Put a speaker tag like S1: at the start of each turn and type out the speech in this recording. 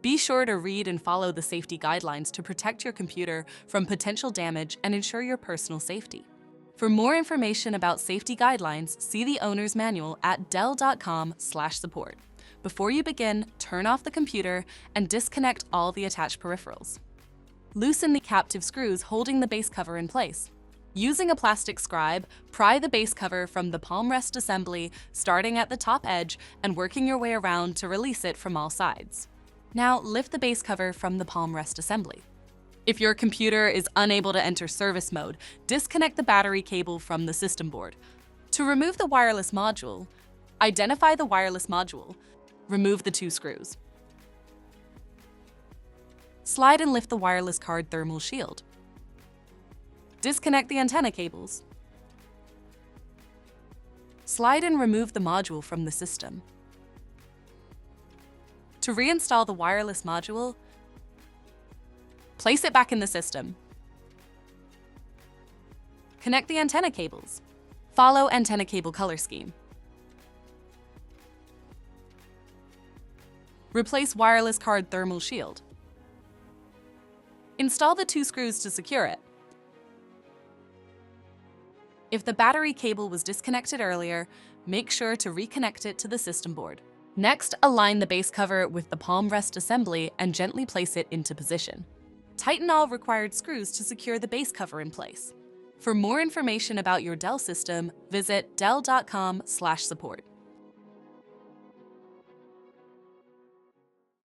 S1: Be sure to read and follow the safety guidelines to protect your computer from potential damage and ensure your personal safety. For more information about safety guidelines, see the owner's manual at dell.com/support. Before you begin, turn off the computer and disconnect all the attached peripherals. Loosen the captive screws holding the base cover in place. Using a plastic scribe, pry the base cover from the palm rest assembly, starting at the top edge and working your way around to release it from all sides. Now lift the base cover from the palm rest assembly. If your computer is unable to enter service mode, disconnect the battery cable from the system board. To remove the wireless module, identify the wireless module. Remove the 2 screws. Slide and lift the wireless card thermal shield. Disconnect the antenna cables. Slide and remove the module from the system. To reinstall the wireless module, place it back in the system. Connect the antenna cables. Follow antenna cable color scheme. Replace wireless card thermal shield. Install the 2 screws to secure it. If the battery cable was disconnected earlier, make sure to reconnect it to the system board. Next, align the base cover with the palm rest assembly and gently place it into position. Tighten all required screws to secure the base cover in place. For more information about your Dell system, visit dell.com/support.